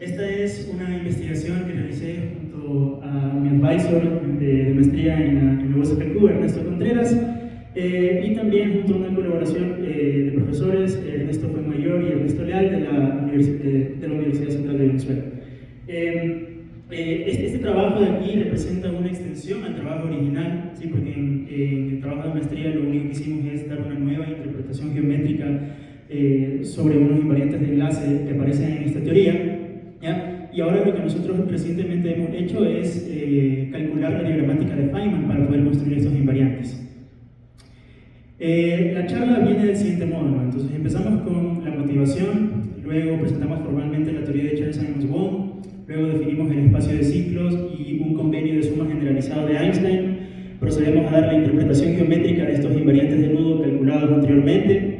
Esta es una investigación que realicé junto a mi advisor de maestría en la USPQ, Ernesto Contreras, y también junto a una colaboración de profesores, Ernesto Fuenmayor y Ernesto Leal de la Universidad Central de Venezuela. Este trabajo de aquí representa una extensión al trabajo original, ¿sí? Porque en el trabajo de maestría lo único que hicimos es dar una nueva interpretación geométrica sobre unos invariantes de enlace que aparecen en esta teoría. ¿Ya? Y ahora lo que nosotros recientemente hemos hecho es calcular la diagramática de Feynman para poder construir estos invariantes. La charla viene del siguiente modo, ¿no? Entonces empezamos con la motivación, luego presentamos formalmente la teoría de Chern-Simons-Wong, luego definimos el espacio de ciclos y un convenio de suma generalizado de Einstein, procedemos a dar la interpretación geométrica de estos invariantes de nudo calculados anteriormente,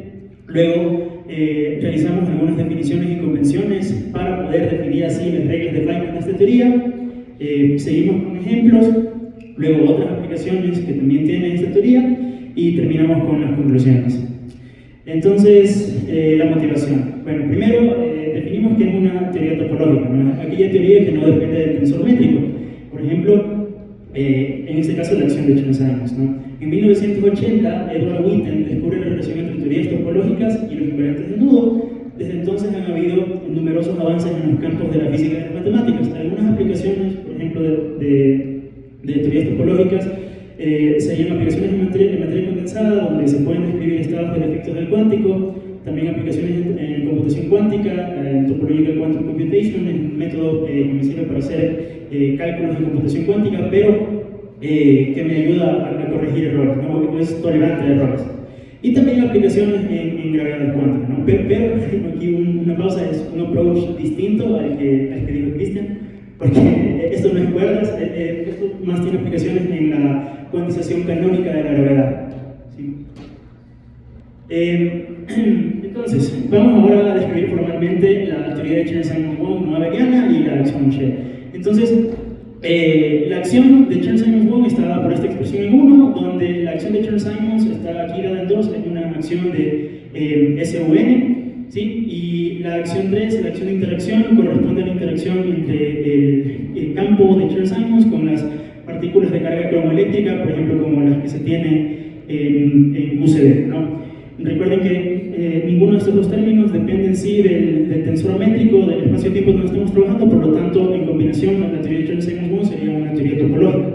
luego realizamos algunas definiciones y convenciones para poder definir así las reglas de Feynman de esta teoría, seguimos con ejemplos, luego otras aplicaciones que también tienen esta teoría y terminamos con las conclusiones. Entonces, la motivación. Bueno, primero definimos que es una teoría topológica, ¿no? Aquella teoría que no depende del tensor métrico. Por ejemplo, en este caso la acción de Chern-Simons, ¿no? En 1980, Edward Witten descubre la relación entre teorías topológicas y los invariantes de nudo. Desde entonces han habido numerosos avances en los campos de la física y las matemáticas. Algunas aplicaciones, por ejemplo, de teorías topológicas, serían aplicaciones en materia condensada, donde se pueden describir estados del efecto del cuántico, también aplicaciones en computación cuántica, en Topological Quantum Computation, es un método que me sirve para hacer cálculos de computación cuántica, pero que me ayuda a corregir errores, ¿no? Es tolerante a errores. Y también aplicaciones en gravedad cuántica, ¿no? Pero aquí una pausa, es un approach distinto al que dijo Cristian, porque esto no es cuerdas, esto más tiene aplicaciones en la cuantización canónica de la gravedad. ¿Sí? Entonces, vamos ahora a describir formalmente la teoría de Chern-Simons-Wong no abeliana y la acción Shell. Entonces, la acción de Chern-Simons-Wong está dada por esta expresión en 1, donde la acción de Chern-Simons está aquí dada en 2, en una acción de SUN, ¿sí? Y la acción 3, la acción de interacción, corresponde a la interacción entre el campo de Chern-Simons con las partículas de carga cromoeléctrica, por ejemplo, como las que se tienen en QCD, ¿no? Recuerden que ninguno de estos dos términos depende en sí del tensor métrico, del espacio-tiempo donde estamos trabajando, por lo tanto, en combinación con la teoría de Chern-Simons-Wong sería una teoría topológica.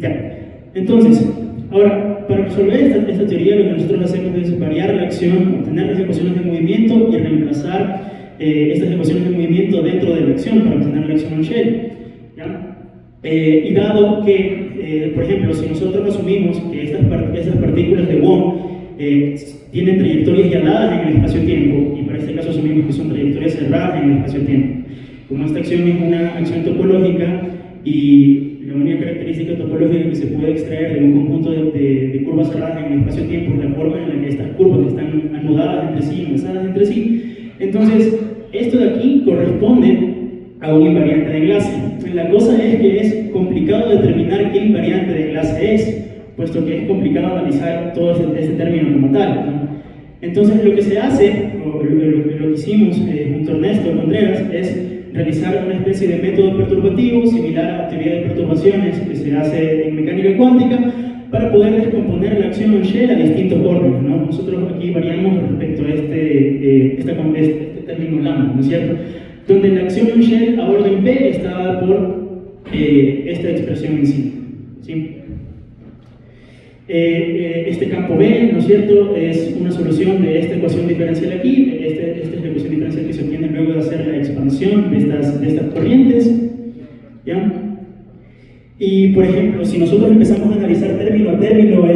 Ya. Entonces, ahora, para resolver esta teoría, lo que nosotros hacemos es variar la acción, obtener las ecuaciones de movimiento y reemplazar estas ecuaciones de movimiento dentro de la acción para obtener la acción Shell. ¿Ya? Y dado que, por ejemplo, si nosotros asumimos que estas partículas de Wong tienen trayectorias ya dadas en el espacio-tiempo, y para este caso asumimos que son trayectorias cerradas en el espacio-tiempo, como esta acción es una acción topológica y la única característica topológica que se puede extraer de un conjunto de curvas cerradas en el espacio-tiempo es la forma en la que estas curvas están anudadas entre sí, enlazadas entre sí. Entonces, esto de aquí corresponde a un invariante de enlace. La cosa es que es complicado determinar qué invariante de enlace es, puesto que es complicado analizar todo este término como tal, ¿no? Entonces, lo que se hace, o lo que hicimos junto a Ernesto Contreras, es realizar una especie de método perturbativo similar a la teoría de perturbaciones que se hace en mecánica cuántica para poder descomponer la acción en Shell a distintos órdenes, ¿no? Nosotros aquí variamos respecto a este término lambda, ¿no es cierto? Donde la acción en Shell a orden P está dada por esta expresión en sí. ¿Sí? Este campo B, ¿no es cierto?, es una solución de esta ecuación diferencial aquí. Esta es la ecuación diferencial que se obtiene luego de hacer la expansión de estas corrientes. ¿Ya? Y, por ejemplo, si nosotros empezamos a analizar término a término la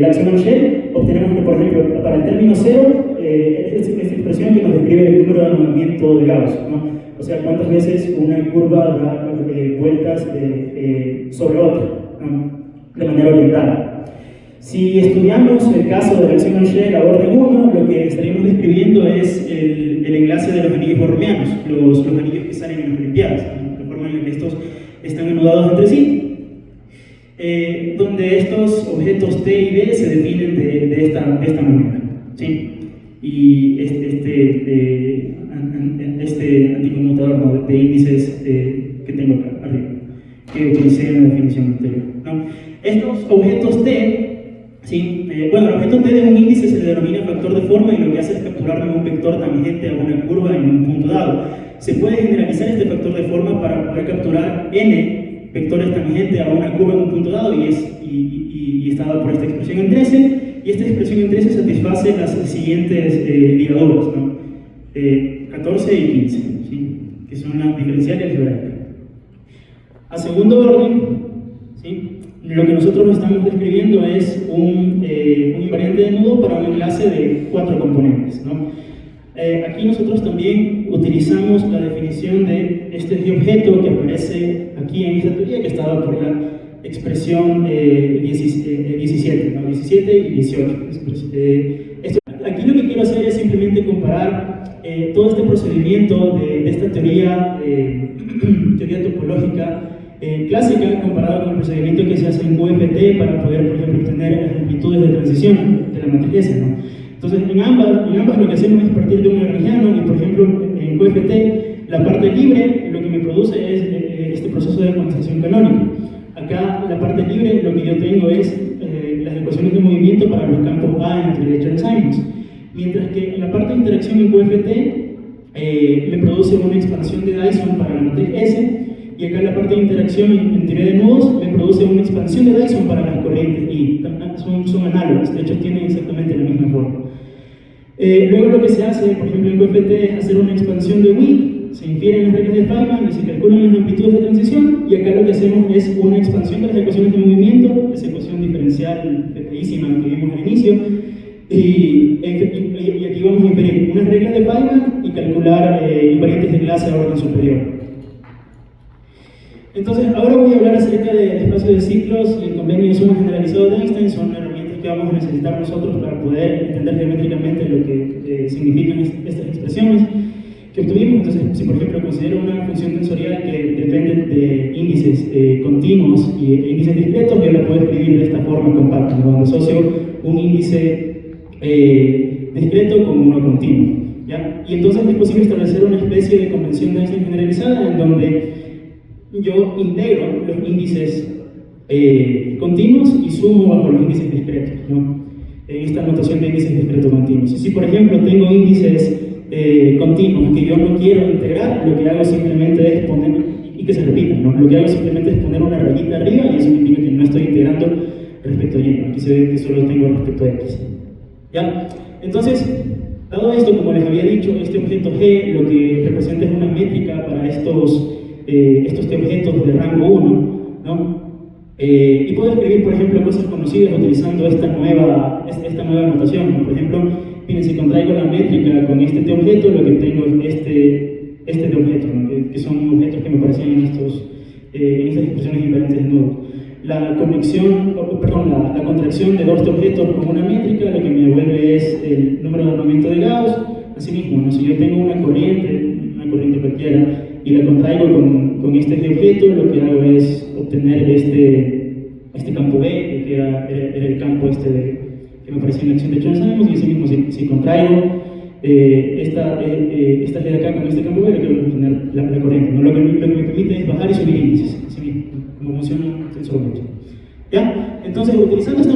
acción en Shell, obtenemos que, por ejemplo, para el término 0, esta expresión que nos describe el número de movimiento de Gauss, ¿no? O sea, cuántas veces una curva da vueltas sobre otra, ¿no? De manera orientada. Si estudiamos el caso de la acción en Shell a orden 1, lo que estaríamos describiendo es el enlace de los anillos borromeanos, los anillos que salen en las Olimpiadas, ¿no? De forma en la que estos están anudados entre sí. Donde estos objetos T y D se definen de esta manera, ¿sí? y este anticonmutador, ¿no?, de índices que tengo acá arriba, que utilicé en la definición anterior, ¿no? Estos objetos T, ¿sí? Bueno, el objeto T de un índice se le denomina factor de forma y lo que hace es capturarme un vector tangente a una curva en un punto dado. Se puede generalizar este factor de forma para poder capturar n vectores tangentes a una curva en un punto dado y está dado por esta expresión en 13, y esta expresión en 13 satisface las siguientes ligaduras, ¿no? 14 y 15, ¿sí?, que son las diferenciales algebraicas. A segundo orden, ¿sí?, lo que nosotros estamos describiendo es un invariante de nudo para un enlace de 4 componentes, ¿no? Aquí nosotros también utilizamos la definición de este objeto que aparece aquí en esta teoría, que está dado por la expresión 17, ¿no? 17 y 18. Aquí lo que quiero hacer es simplemente comparar todo este procedimiento de esta teoría, teoría topológica clásica, comparado con el procedimiento que se hace en QFT para poder, por ejemplo, obtener las amplitudes de transición de la matriz S, ¿no? Entonces, en ambas lo que hacemos es partir de un lagrangiano, y por ejemplo, en QFT, la parte libre lo que me produce es este proceso de condensación canónica. Acá, la parte libre, lo que yo tengo es las ecuaciones de movimiento para los campos A en la teoría de Chern-Simons. Mientras que en la parte de interacción en QFT me produce una expansión de Dyson para la matriz S, y acá en la parte de interacción en teoría de nudos me produce una expansión de Dyson para las corrientes I. Son análogas, de hecho tienen exactamente la misma forma. Luego lo que se hace, por ejemplo en QFT, es hacer una expansión de Wick, se infieren las reglas de Feynman y se calculan las amplitudes de transición, y acá lo que hacemos es una expansión de las ecuaciones de movimiento, esa ecuación diferencial feísima que vimos al inicio, y aquí vamos a inferir unas reglas de Feynman y calcular invariantes de clase a orden superior. Entonces, ahora voy a hablar acerca del espacio de ciclos y el convenio de suma generalizado de Einstein. Son herramientas que vamos a necesitar nosotros para poder entender geométricamente lo que significan estas expresiones que obtuvimos. Entonces, si por ejemplo considero una función tensorial que depende de índices continuos y índices discretos, yo la puedo escribir de esta forma compacta, ¿no?, donde asocio un índice discreto con uno continuo, ¿ya? Y entonces es posible establecer una especie de convención de Einstein generalizada en donde yo integro los índices continuos y sumo bajo los índices discretos, ¿no?, en esta notación de índices discretos continuos. Si por ejemplo tengo índices continuos que yo no quiero integrar, lo que hago simplemente es poner, y que se repitan, ¿no?, lo que hago simplemente es poner una rayita arriba, y eso significa que no estoy integrando respecto a Y. Aquí se ve que solo tengo respecto a X, ¿ya? Entonces, dado esto, como les había dicho, este objeto G lo que representa es una métrica para estos objetos de rango 1, ¿no? Y puedo escribir, por ejemplo, cosas conocidas utilizando esta nueva notación, ¿no? Por ejemplo, miren, si contraigo la métrica con este objeto, lo que tengo es este objeto, ¿no?, que son objetos que me aparecían en estas expresiones invariantes de nudo. La contracción de dos objetos con una métrica lo que me devuelve es el número de ordenamiento de Gauss. Asimismo, ¿no?, si yo tengo una corriente cualquiera, y la contraigo con este objeto, lo que hago es obtener este campo B, que era el campo que me aparecía en la acción de Chern-Simons, y así mismo si contraigo esta G de acá con este campo B, lo que voy a obtener la corriente, ¿no? Lo que me permite es bajar y subir índices, así mismo, como funciona el tensormente. ¿Ya? Entonces, utilizando esta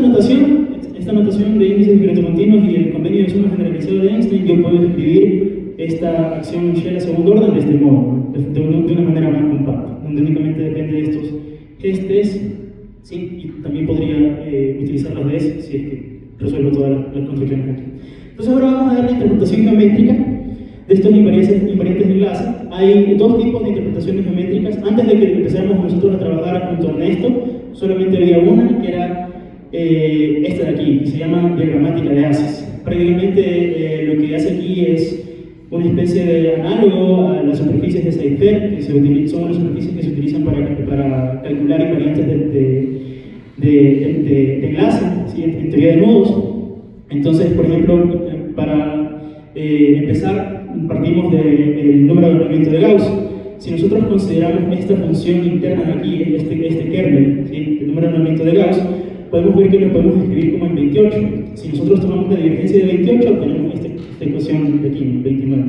notación de índices discretos continuos y el convenio de suma generalizado de Einstein, yo puedo escribir esta acción Shell a segundo orden de este modo, de una manera más compacta, donde únicamente depende de estos gestes, ¿sí? Y también podría utilizar las Ds si es que resuelvo todas las construcciones aquí. Entonces ahora vamos a ver la interpretación geométrica de estos invariantes de enlace. Hay dos tipos de interpretaciones geométricas. Antes de que empezáramos nosotros a trabajar junto a esto, solamente había una, que era esta de aquí, que se llama diagramática de haces. Prácticamente lo que hace aquí es una especie de análogo a las superficies de Seifert, que son las superficies que se utilizan para calcular invariantes de enlace, ¿sí?, en teoría de nudos. Entonces, por ejemplo, para empezar, partimos del número de ordenamiento de Gauss. Si nosotros consideramos esta función interna de aquí, este kernel, ¿sí?, el número de ordenamiento de Gauss, podemos ver que lo podemos escribir como en 28. si nosotros tomamos la divergencia de 28, obtenemos esta ecuación de aquí, 29.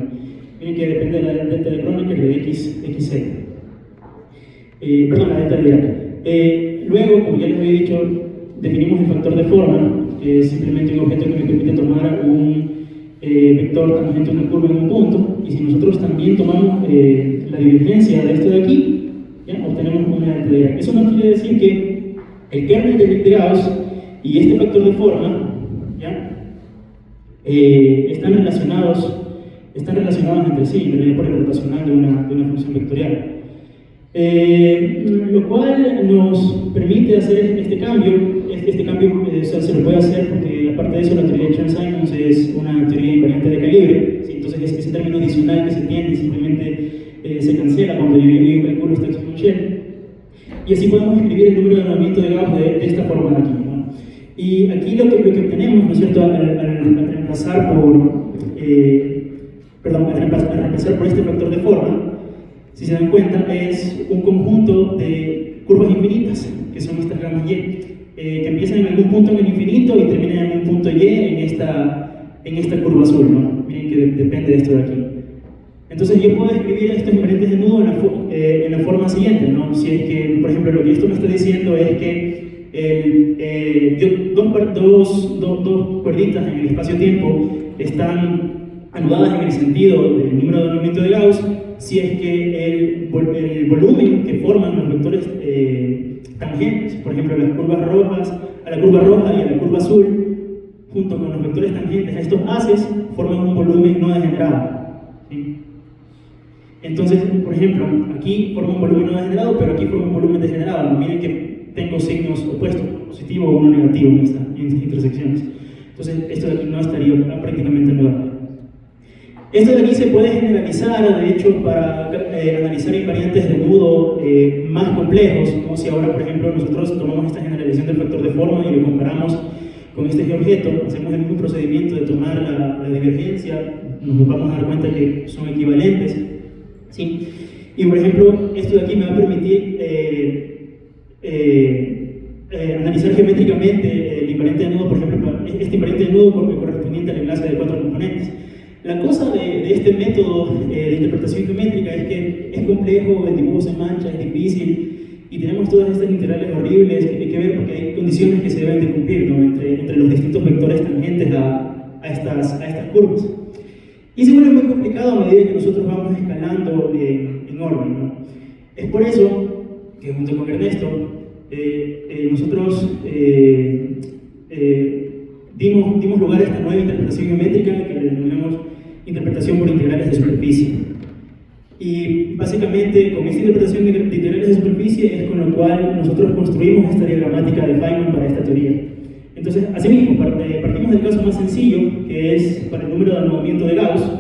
Miren que depende de la delta de Kronecker de xz. Perdón, la delta de Dirac. Luego, como ya les había dicho, definimos el factor de forma, que es simplemente un objeto que me permite tomar un vector tangente a una curva en un punto, y si nosotros también tomamos la divergencia de esto de aquí, ¿ya? Obtenemos una delta de Dirac. Eso nos quiere decir que el kernel de Gauss y este factor de forma, ¿ya? Están relacionados entre sí, en realidad por el rotacional de una función vectorial. Lo cual nos permite hacer este cambio. Este cambio se lo puede hacer porque, aparte de eso, la teoría de Chern-Simons es una teoría invariante de calibre, ¿sí? Entonces ese término adicional que se tiene simplemente se cancela cuando yo calculo esta exponencial. Y así podemos escribir el número de movimiento de Gauss de esta forma de aquí, ¿no? Y aquí lo que obtenemos, ¿no es cierto?, al reemplazar por este factor de forma, si se dan cuenta, es un conjunto de curvas infinitas, que son estas gammas y, que empiezan en algún punto en el infinito y terminan en un punto y en esta curva azul, ¿no? Miren que depende de esto de aquí. Entonces yo puedo escribir estos invariantes de nudo en la forma siguiente, ¿no? Si es que, por ejemplo, lo que esto me está diciendo es que dos cuerditas en el espacio-tiempo están anudadas en el sentido del número de movimiento de Gauss, si es que el volumen que forman los vectores tangentes, por ejemplo, a la curva roja y a la curva azul, junto con los vectores tangentes a estos haces, forman un volumen no degenerado, ¿sí? Entonces, por ejemplo, aquí forma un volumen no degenerado, pero aquí forma un volumen degenerado. Miren que tengo signos opuestos, uno positivo o uno negativo en estas intersecciones. Entonces, esto de aquí no estaría prácticamente anudado. Esto de aquí se puede generalizar, de hecho, para analizar invariantes de nudo más complejos, como si ahora, por ejemplo, nosotros tomamos esta generalización del factor de forma y lo comparamos con este objeto, hacemos el mismo procedimiento de tomar la divergencia, nos vamos a dar cuenta que son equivalentes, ¿sí? Y, por ejemplo, esto de aquí me va a permitir analizar geométricamente el invariante de nudo, por ejemplo, este invariante de nudo correspondiente al enlace de 4 componentes. La cosa de este método de interpretación geométrica es que es complejo, el dibujo se mancha, es difícil, y tenemos todas estas integrales horribles que hay que ver porque hay condiciones que se deben de cumplir, ¿no?, entre los distintos vectores tangentes a estas curvas. Y se vuelve muy complicado a medida que nosotros vamos escalando en orden, ¿no? Es por eso que, junto con Ernesto, nosotros dimos lugar a esta nueva interpretación geométrica que le denominamos interpretación por integrales de superficie. Y básicamente, con esta interpretación de integrales de superficie es con lo cual nosotros construimos esta diagramática de Feynman para esta teoría. Entonces, asimismo, partimos del caso más sencillo, que es para el número de movimiento de Gauss,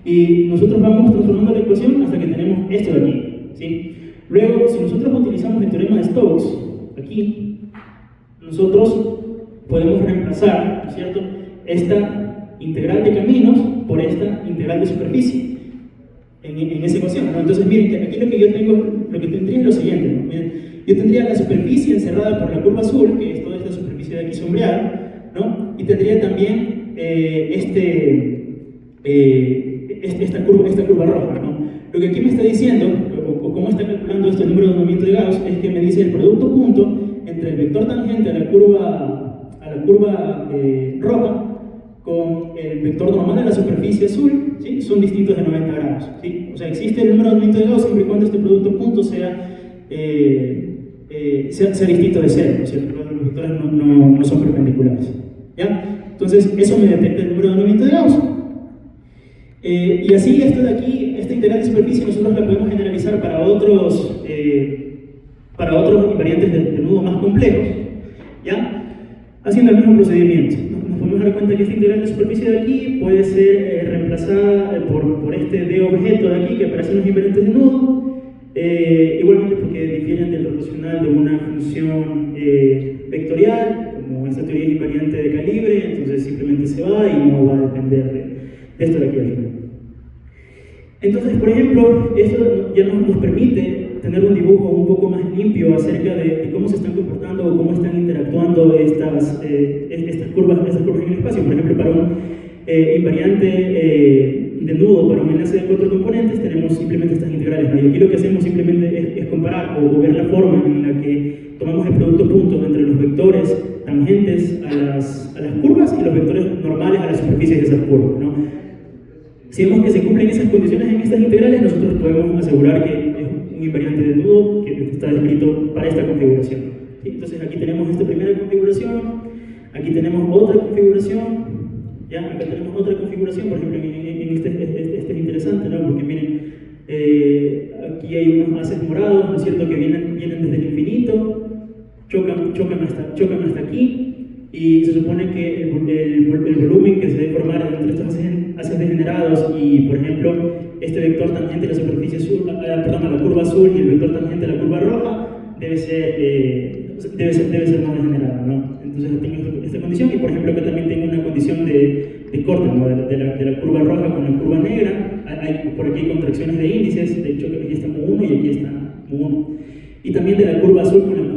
y nosotros vamos transformando la ecuación hasta que tenemos esto de aquí, ¿sí? Luego, si nosotros utilizamos el teorema de Stokes, aquí, nosotros podemos reemplazar, ¿no es cierto?, esta integral de caminos por esta integral de superficie en esa ecuación, ¿no? Entonces, miren, que aquí lo que tendría es lo siguiente, ¿no? Miren, yo tendría la superficie encerrada por la curva azul, que es toda esta superficie de aquí sombreada, ¿no? Y tendría también esta curva roja, ¿no? Lo que aquí me está diciendo, o cómo está calculando este número de movimiento de Gauss, es que me dice el producto punto entre el vector tangente a la curva roja con el vector normal de la superficie azul, ¿sí?, son distintos de 90 grados, ¿sí? O sea, existe el número de movimiento de Gauss siempre y cuando este producto punto sea distinto de cero, ¿no es cierto? Los vectores no son perpendiculares, ¿ya? Entonces, eso me detecta el número de movimiento de Gauss. Y así, esto de aquí, esta integral de superficie, nosotros la podemos generalizar para otros invariantes de nudo más complejos, ¿ya?, haciendo el mismo procedimiento. Nos podemos dar cuenta que esta integral de superficie de aquí puede ser reemplazada por este D objeto de aquí que aparece en los invariantes de nudo, igualmente porque difieren del rotacional de una función vectorial, como esta teoría es invariante de calibre, entonces simplemente se va y no va a depender de esto de aquí al final. Entonces, por ejemplo, esto ya nos permite tener un dibujo un poco más limpio acerca de cómo se están comportando o cómo están interactuando estas curvas en el espacio. Por ejemplo, para un invariante de nudo, para un enlace de 4 componentes, tenemos simplemente estas integrales, ¿no? Y aquí lo que hacemos simplemente es comparar o ver la forma en la que tomamos el producto punto entre los vectores tangentes a las curvas y los vectores normales a las superficies de esas curvas, ¿no? Si vemos que se cumplen esas condiciones en estas integrales, nosotros podemos asegurar que es un invariante de nudo que está descrito para esta configuración. ¿Sí? Entonces aquí tenemos esta primera configuración, aquí tenemos otra configuración, ¿ya? Acá tenemos otra configuración, por ejemplo, en este es interesante, ¿no? Porque miren, aquí hay unos haces morados, ¿no es cierto?, que vienen desde el infinito, chocan hasta aquí, y se supone que el volumen que se debe formar entre estos haces degenerados y, por ejemplo, este vector tangente a la superficie azul, perdón, a la curva azul y el vector tangente a la curva roja debe ser no degenerado, ¿no? Entonces tengo esta condición y, por ejemplo, acá también tengo una condición de corte, ¿no? de la curva roja con la curva negra. Por aquí hay contracciones de índices, de hecho aquí está mu1 y aquí está mu1. Y también de la curva azul con la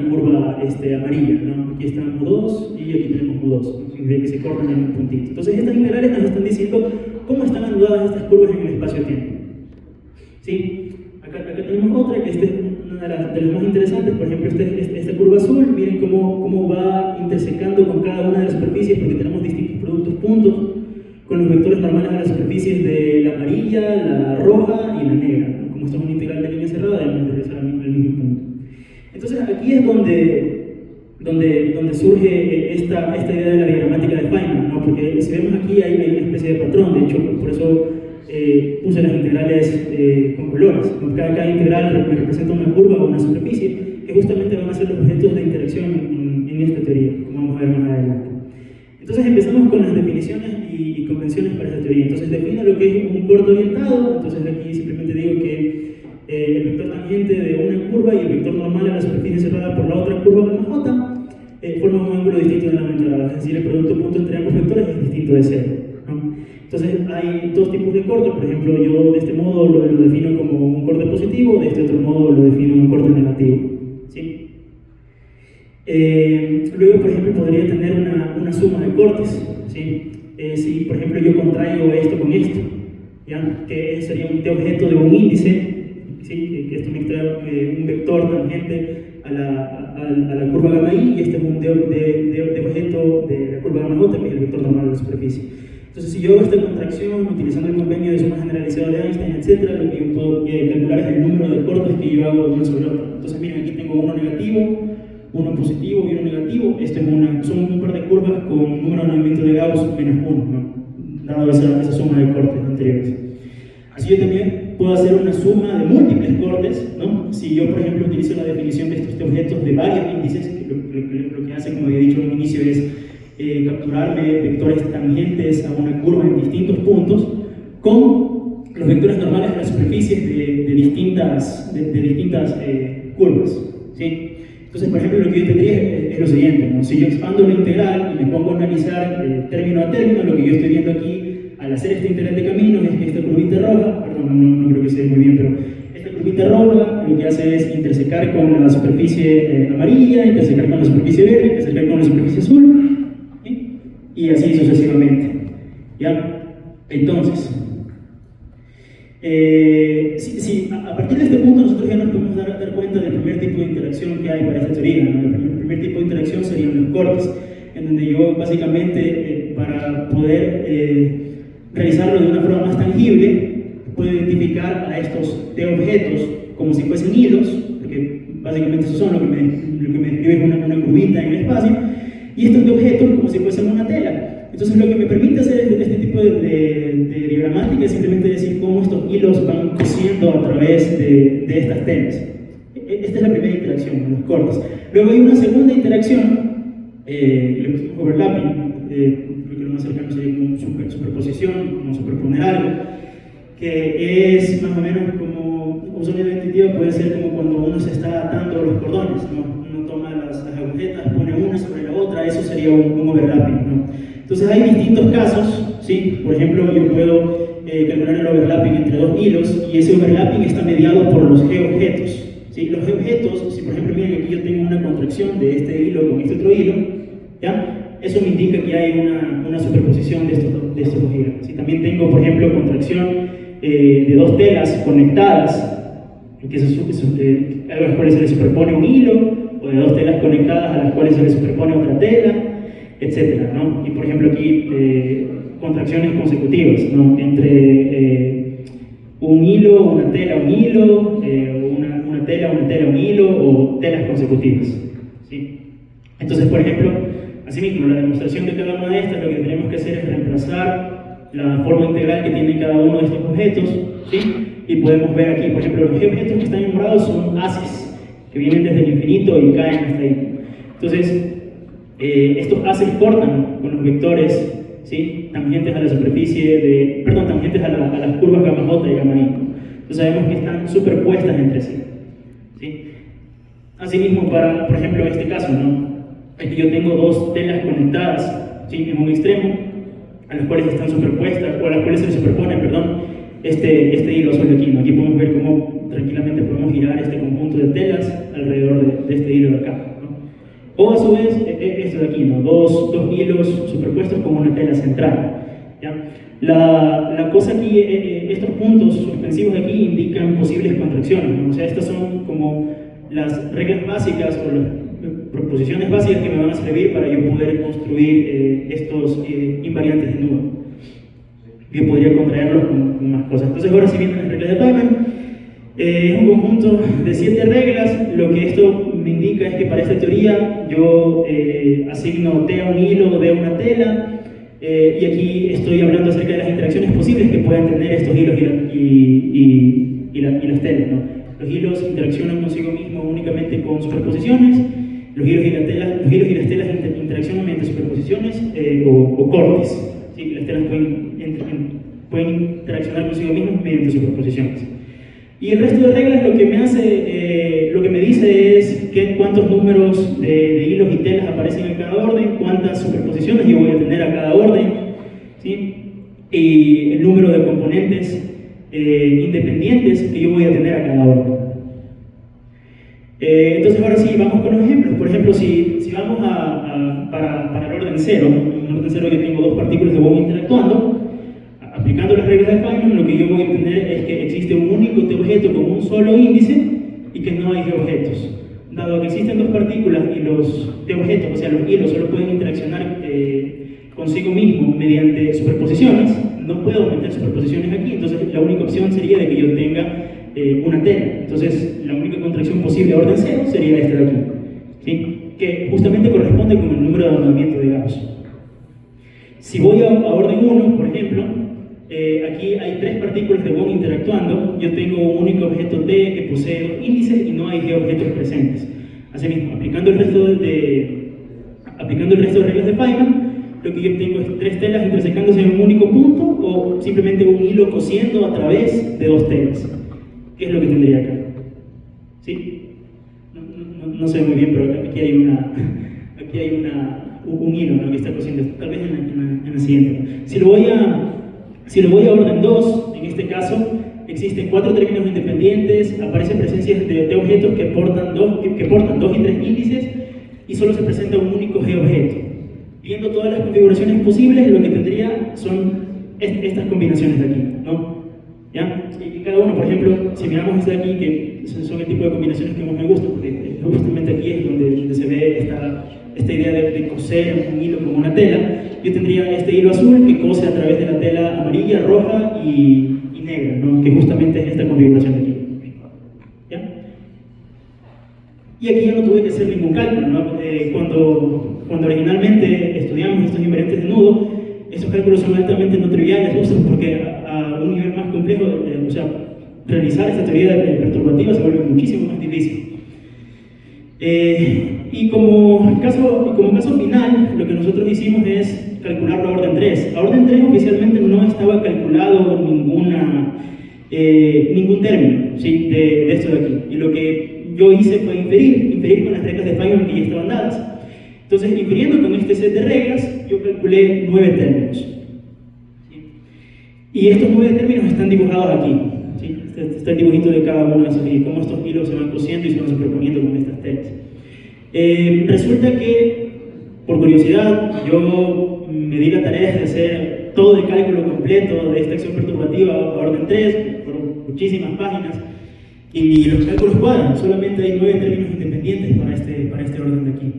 curva amarilla, ¿no? Aquí está mu2 y aquí tenemos mu2, de que se cortan en un puntito. Entonces estas integrales nos están diciendo cómo están anudadas estas curvas en el espacio-tiempo. ¿Sí? Acá tenemos otra, que esta es una de las más interesantes. Por ejemplo, esta curva azul, miren cómo va intersecando con cada una de las superficies, porque tenemos distintos productos puntos con los vectores normales a las superficies de la amarilla, la roja y la negra, ¿no? Como esto es una integral de línea cerrada, debemos regresar al mismo punto. Entonces aquí es donde surge esta idea de la diagramática de Feynman, ¿no? Porque si vemos aquí hay una especie de patrón, de hecho por eso puse las integrales con colores, ¿no? Cada integral representa una curva o una superficie que justamente van a ser los objetos de interacción en esta teoría, como vamos a ver más adelante. Entonces empezamos con las definiciones y convenciones para esta teoría. Entonces defino lo que es un corto orientado, entonces aquí simplemente digo que el vector tangente de una curva y el vector normal a la superficie cerrada por la otra curva gamma j forman un ángulo distinto de 90 grados, es decir, el producto punto entre ambos vectores es distinto de cero, ¿no? Entonces hay dos tipos de corte. Por ejemplo, yo de este modo lo defino como un corte positivo, de este otro modo lo defino un corte negativo, ¿sí? Luego, por ejemplo, podría tener una suma de cortes, ¿sí? Si, por ejemplo, yo contraigo esto con esto, ¿ya? Que sería un objeto de un índice, ¿sí? Que esto me trae un vector tangente a la curva gamma i, y este es un de objeto de la curva gamma j, que es el vector normal de la superficie. Entonces, si yo hago esta contracción utilizando el convenio de suma generalizada de Einstein, etc., lo que yo puedo calcular es el número de cortes que yo hago de una sobre otra. Entonces, miren, aquí tengo uno negativo, uno positivo y uno negativo. Este son un par de curvas con un número de movimiento de Gauss menos 1, ¿no? Dado esa suma de cortes anteriores. Así yo también puedo hacer una suma de múltiples cortes, ¿no? Si yo, por ejemplo, utilizo la definición de estos objetos de varios índices, lo que hace, como había dicho al inicio, es capturarme vectores tangentes a una curva en distintos puntos con los vectores normales de las superficies de distintas curvas, ¿sí? Entonces, por ejemplo, lo que yo tendría es lo siguiente, ¿no? Si yo expando la integral y me pongo a analizar término a término, lo que yo estoy viendo aquí al hacer este integral de caminos es que esta curvita roja, perdón, no creo que se vea muy bien, pero esta curvita roja lo que hace es intersecar con la superficie amarilla, intersecar con la superficie verde, intersecar con la superficie azul, ¿sí? Y así sucesivamente, ¿ya? Entonces, a partir de este punto nosotros ya nos podemos dar cuenta del primer tipo de interacción que hay para esta teoría, ¿no? El primer tipo de interacción serían los cortes, en donde yo básicamente para poder realizarlo de una forma más tangible puedo identificar a estos T objetos como si fuesen hilos, porque básicamente esos son lo que me describe es una curvita en el espacio, y estos T objetos como si fuesen una tela. Entonces lo que me permite hacer este tipo de diagramática es simplemente decir cómo estos hilos van cosiendo a través de estas telas. Esta es la primera interacción con los cortes. Luego hay una segunda interacción, le pusimos overlapping, creo que lo más cercano sería como superposición, como superponer algo, que es más o menos como un sonido intuitivo, puede ser como cuando uno se está atando los cordones, ¿no? Uno toma las agujetas, pone una sobre la otra, eso sería un overlapping, ¿no? Entonces hay distintos casos, ¿sí? Por ejemplo, yo puedo calcular el overlapping entre dos hilos, y ese overlapping está mediado por los G-objetos. ¿Sí? Los G-objetos, si por ejemplo miren aquí yo tengo una contracción de este hilo con este otro hilo, ¿ya? Eso me indica que hay una superposición de estos dos hilos. Si también tengo, por ejemplo, contracción de dos telas conectadas, a las cuales se le superpone un hilo, o de dos telas conectadas a las cuales se le superpone otra tela, etcétera, ¿no? Y por ejemplo aquí contracciones consecutivas, ¿no? Entre un hilo, una tela, un hilo, una tela, un hilo, o telas consecutivas, ¿sí? Entonces, por ejemplo, asimismo, la demostración de cada una de estas, lo que tenemos que hacer es reemplazar la forma integral que tiene cada uno de estos objetos, ¿sí? Y podemos ver aquí, por ejemplo, los objetos que están en morado son haces, que vienen desde el infinito y caen hasta ahí. Entonces, estos haces cortan con los vectores, ¿sí? Tangentes a la superficie tangentes a las curvas gamma j y gamma i. Entonces sabemos que están superpuestas entre sí, ¿sí? Asimismo, por ejemplo, en este caso, ¿no? Aquí yo tengo dos telas conectadas, ¿sí? En un extremo, a las cuales están superpuestas, o a las cuales se superponen, este hilo azul de aquí, ¿no? Aquí podemos ver cómo tranquilamente podemos girar este conjunto de telas alrededor de este hilo de acá, ¿no? O a su vez, esto de aquí, ¿no? Dos hilos superpuestos con una tela central, ¿ya? La cosa aquí, estos puntos suspensivos de aquí indican posibles contracciones, ¿no? O sea, estas son como las reglas básicas o las proposiciones básicas que me van a servir para yo poder construir estos invariantes de nudo. Yo podría contraerlos con más cosas. Entonces ahora si vienen las reglas de Feynman, es un conjunto de 7 reglas. Lo que esto me indica es que para esta teoría yo asigno T a un hilo, D a una tela, y aquí estoy hablando acerca de las interacciones posibles que pueden tener estos hilos y las telas, ¿no? Los hilos interaccionan consigo mismos únicamente con superposiciones, los hilos y las telas interaccionan mediante superposiciones o cortes, ¿sí? Las telas pueden interaccionar consigo mismos mediante superposiciones. Y el resto de reglas lo que me dice es cuántos números de hilos y telas aparecen en cada orden, cuántas superposiciones yo voy a tener a cada orden, ¿sí? Y el número de componentes independientes que yo voy a tener a cada orden. Entonces ahora sí, vamos con los ejemplos. Por ejemplo, si vamos para el orden cero, en el orden cero yo tengo dos partículas de Bohr interactuando, aplicando las reglas de Feynman, lo que yo voy a obtener es que existe un único T-objeto con un solo índice y que no hay G-objetos. Dado que existen dos partículas y los T-objetos, o sea, los hilos, solo pueden interaccionar consigo mismos mediante superposiciones, no puedo meter superposiciones aquí, entonces la única opción sería de que yo tenga una tela. Entonces, la única contracción posible a orden cero sería esta de aquí, ¿sí? Que justamente corresponde con el número de movimiento de Gauss. Si voy a orden 1, por ejemplo, aquí hay 3 partículas de Bohr interactuando, yo tengo un único objeto T que posee 2 índices y no hay G objetos presentes. Asimismo, aplicando el resto de reglas de Feynman, lo que yo obtengo es 3 telas intersecándose en un único punto o simplemente un hilo cosiendo a través de 2 telas. ¿Qué es lo que tendría acá? ¿Sí? No sé muy bien, pero aquí hay un hilo, ¿no? Que está cosiendo, tal vez en la siguiente. Si lo voy a orden 2, en este caso, existen 4 términos independientes, aparecen presencias de objetos que portan 2 y 3 índices y solo se presenta un único G objeto. Viendo todas las configuraciones posibles, lo que tendría son estas combinaciones de aquí, ¿no? ¿Ya? Y cada uno, por ejemplo, si miramos este de aquí, que son el tipo de combinaciones que más me gustan, porque justamente aquí es donde se ve esta idea de coser un hilo con una tela, yo tendría este hilo azul que cose a través de la tela amarilla, roja y negra, ¿no? Que justamente es esta configuración de aquí. ¿Ya? Y aquí yo no tuve que hacer ningún cálculo, ¿no? Cuando originalmente estudiamos estos invariantes de nudo, estos cálculos son altamente no triviales, porque a un nivel más complejo, o sea, realizar esta teoría perturbativa se vuelve muchísimo más difícil. Y como caso final, lo que nosotros hicimos es calcularlo a orden 3. A orden 3 oficialmente no estaba calculado ningún término, ¿sí? de esto de aquí. Y lo que yo hice fue inferir con las reglas de Feynman que ya estaban dadas. Entonces, infiriendo con este set de reglas, yo calculé 9 términos. ¿Sí? Y estos 9 términos están dibujados aquí. ¿Sí? Está el dibujito de cada uno de esos y cómo estos hilos se van cosiendo y se van superponiendo con estas telas. Resulta que, por curiosidad, yo me di la tarea de hacer todo el cálculo completo de esta acción perturbativa a orden 3, por muchísimas páginas, y los cálculos cuadran. Solamente hay 9 términos independientes para este orden de aquí.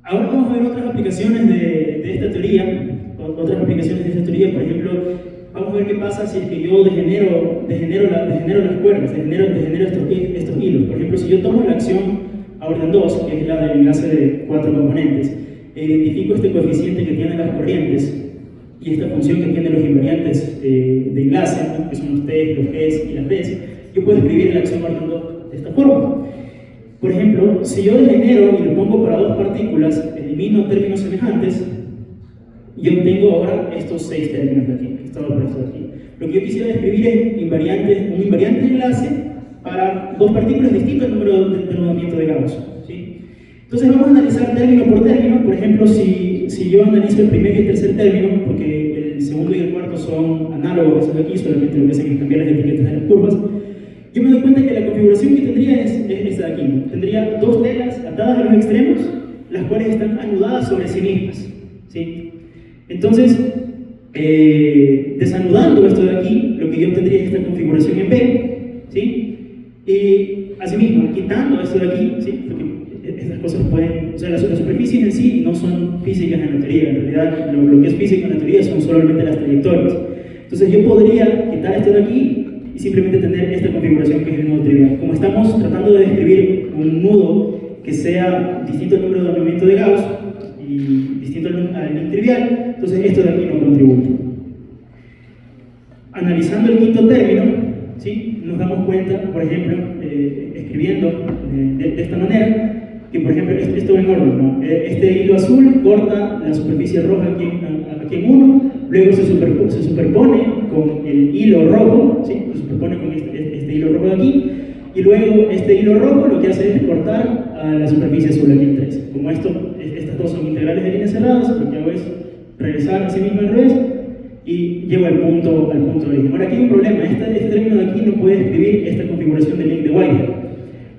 Ahora vamos a ver otras aplicaciones de esta teoría. Otras aplicaciones de esta teoría, por ejemplo, vamos a ver qué pasa si es que yo degenero las cuerdas, degenero estos hilos. Por ejemplo, si yo tomo la acción a orden 2, que es la del enlace de 4 componentes, e identifico este coeficiente que tienen las corrientes y esta función que tienen los invariantes de enlace, ¿no? Que son los T, los Gs y las Ds, yo puedo escribir la acción a orden 2 de esta forma. Por ejemplo, si yo degenero y lo pongo para 2 partículas, elimino términos semejantes, y obtengo ahora estos 6 términos de aquí, esto de aquí. Lo que yo quisiera describir es un invariante de enlace para 2 partículas distinto al número de denodamiento de Gauss. ¿Sí? Entonces vamos a analizar término por término. Por ejemplo, si yo analizo el primer y el tercer término, porque el segundo y el cuarto son análogos a esos de aquí, solamente lo que hacen es cambiar las etiquetas de las curvas, yo me doy cuenta que la configuración que tendría es esta de aquí. Tendría 2 telas atadas a los extremos, las cuales están anudadas sobre sí mismas. ¿Sí? Entonces, desanudando esto de aquí, lo que yo tendría es esta configuración en B, ¿sí? Y asimismo, quitando esto de aquí, ¿sí? Porque estas cosas pueden, o sea, las superficies en sí no son físicas en la teoría, en realidad lo que es físico en la teoría son solamente las trayectorias. Entonces yo podría quitar esto de aquí y simplemente tener esta configuración que es el nudo trivial. Como estamos tratando de describir un nudo que sea distinto al número de movimiento de Gauss y distinto al trivial, entonces esto de aquí no contribuye. Analizando el quinto término, ¿sí? Nos damos cuenta, por ejemplo, escribiendo de esta manera, que por ejemplo esto en orden, ¿no? Este hilo azul corta la superficie roja aquí en 1, luego se superpone con el hilo rojo, ¿sí? Se superpone con este hilo rojo de aquí, y luego este hilo rojo lo que hace es cortar a la superficie azul aquí en 3. Como estas dos son integrales de líneas cerradas, lo que hago es regresar a sí mismo al revés y llego al punto de origen. Ahora aquí hay un problema, este término de aquí no puede escribir esta configuración del link de Whitehead,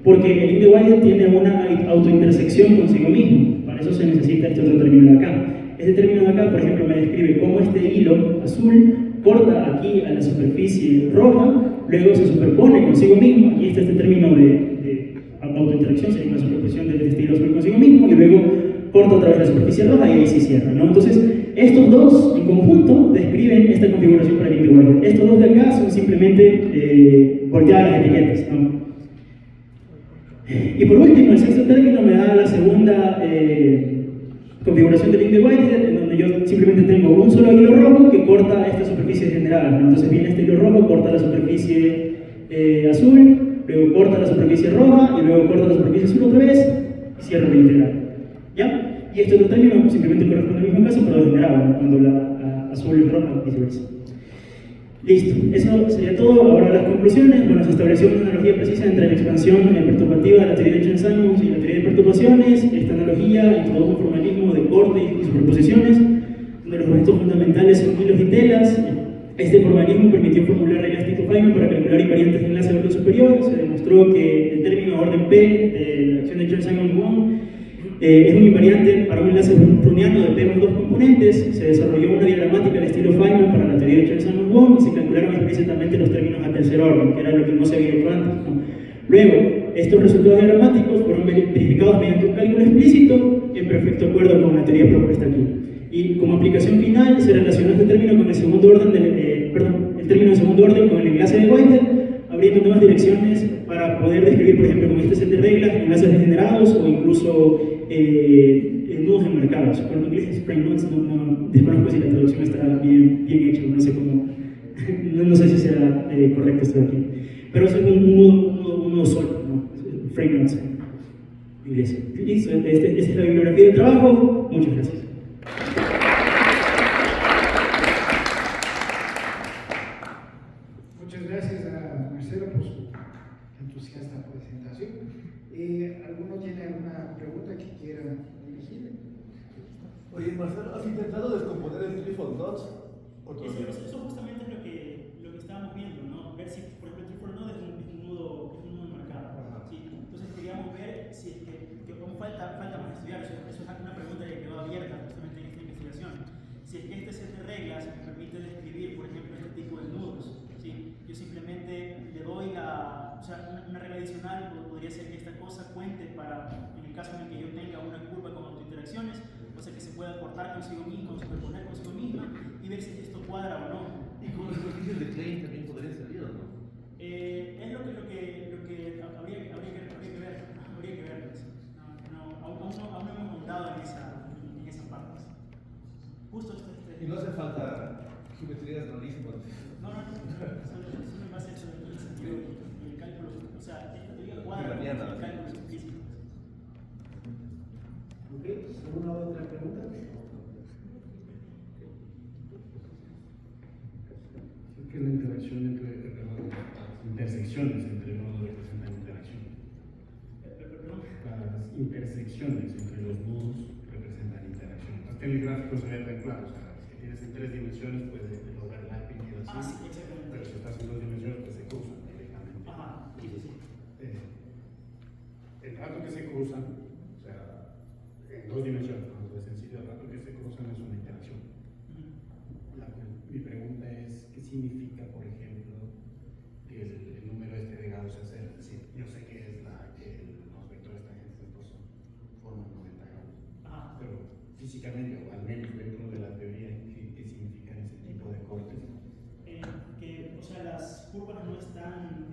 porque el link de Whitehead tiene una autointersección consigo mismo. Para eso se necesita este otro término de acá. Este término de acá, por ejemplo, me describe cómo este hilo azul corta aquí a la superficie roja, luego se superpone consigo mismo. Aquí está este término de autointeracción, sería una superposición de este hilo azul consigo mismo, y luego corta otra vez la superficie roja y ahí se cierra, ¿no? Entonces, estos dos en conjunto describen esta configuración para el link de Whitehead. Estos dos de acá son simplemente volteadas las etiquetas, ¿no? Y por último, el sexto término me da la segunda configuración del link de Whitehead, en donde yo simplemente tengo un solo hilo rojo que corta esta superficie general, ¿no? Entonces viene este hilo rojo, corta la superficie azul, luego corta la superficie roja, y luego corta la superficie azul otra vez, y cierra la integral. ¿Ya? Y este otro término simplemente corresponde al mismo caso, pero degenerado, ¿no? Cuando la azul es roja, viceversa. Listo, eso sería todo. Ahora las conclusiones. Bueno, se estableció una analogía precisa entre la expansión perturbativa de la teoría de Chern-Simons y la teoría de perturbaciones. Esta analogía introdujo un formalismo de corte y superposiciones, donde los objetos fundamentales son hilos y telas. Este formalismo permitió formular reglas tipo Feynman para calcular invariantes de enlace de orden superior. Se demostró que el término orden P de la acción de Chern-Simons-Wong es un invariante para un enlace browniano de P con 2 componentes. Se desarrolló una diagramática al estilo Feynman para la teoría de Chern-Simons-Wong y se calcularon explícitamente los términos a tercer orden, que era lo que no se había hecho antes, ¿no? Luego, estos resultados diagramáticos fueron verificados mediante un cálculo explícito en perfecto acuerdo con la teoría propuesta aquí. Y como aplicación final, se relacionó este término con el segundo orden el término de segundo orden con el enlace de Whitehead, abriendo nuevas direcciones para poder describir, por ejemplo, con este set de reglas, enlaces degenerados o incluso nudos enmarcados. Con el inglés es frame nodes, no desconozco si la traducción está bien hecha, no sé cómo, no sé si será correcto esto de aquí. Pero es un nudo solo, ¿no? Frame nodes en inglés. Listo, esta es la bibliografía del trabajo. Muchas gracias. Muchas gracias a Marcelo por su entusiasta presentación. ¿Alguno tiene alguna pregunta que quiera dirigir? Oye, Marcelo, ¿has intentado descomponer el Trifold Dots? Eso justamente es lo que estábamos viendo, ¿no? Ver si, por ejemplo, el Trifold Node es un nudo marcado. ¿Sí? Entonces queríamos ver si es que como falta más estudiar, eso es una pregunta que quedó abierta justamente en esta investigación. Si es que este set de reglas me permite describir, por ejemplo, este tipo de nudos, ¿sí? Yo simplemente le doy una regla adicional, podría ser que esta cosa cuente para, en el caso en el que yo tenga una curva con autointeracciones, o sea que se pueda cortar consigo mismo, superponer consigo misma y ver si esto cuadra o no. ¿Y con los ejercicios de Klein también podría salir o no? Es lo que habría que ver. Aún no hemos montado en esa parte. Justo Y no hace falta geometrías rarísimas. No, solo en base a eso del sentido y el cálculo, o sea, esta teoría cuadra con el cálculo implícito. Ok, ¿alguna otra pregunta? ¿Qué es la interacción entre, las intersecciones entre nodos representan interacción? Las intersecciones entre los nodos representan interacción. Es que en el gráfico se ve tan claro, o sea, si tienes en 3 dimensiones, pues el overlapping queda así. Sí, exactamente. Pero si estás en 2 dimensiones, pues se cruzan directamente. Ajá, sí. El rato que se cruzan, o sea, en 2 dimensiones, vamos a ver sencillo, el rato que se cruzan es una interacción. Mi pregunta es, ¿qué significa, por ejemplo, que el número de Gauss es cero? Es decir, yo sé que es que los vectores tangentes estos forman 90 grados. Pero físicamente, o al menos dentro de la teoría, ¿qué significan ese tipo de cortes? O sea, las curvas no están,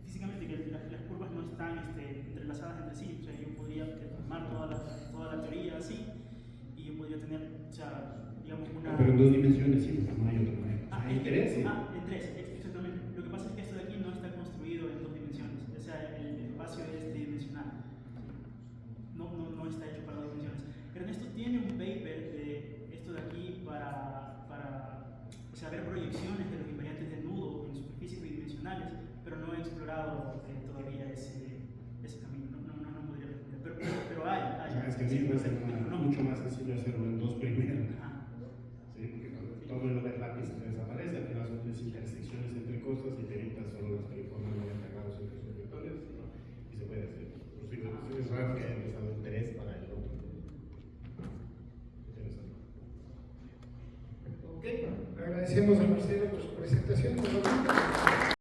físicamente, que las curvas no están entrelazadas entre sí. O sea, yo podría armar toda la teoría así, y yo podría tener, o sea, digamos, una... Pero en 2 dimensiones, sí, no hay otra manera. En tres, sí. en tres, exactamente. Lo que pasa es que esto de aquí no está construido en 2 dimensiones, o sea, el espacio es tridimensional. No está hecho para 2 dimensiones. Ernesto tiene un paper de esto de aquí para o sea, ver proyecciones de los invariantes de nudo en superficies bidimensionales, pero no he explorado todavía ese camino. No podría responder. Pero hay. Es que a mí me parece mucho más sencillo hacerlo en 2 primero. Sí, porque todo el overlapping se desaparece, al final son 3 intersecciones entre cosas y te evitas solo las que forman 90 grados entre sus vectores, ¿no? Y se puede hacer. Es raro que haya empezado en 3 para el otro. Interesante. Ok, agradecemos a Marcelo por su presentación.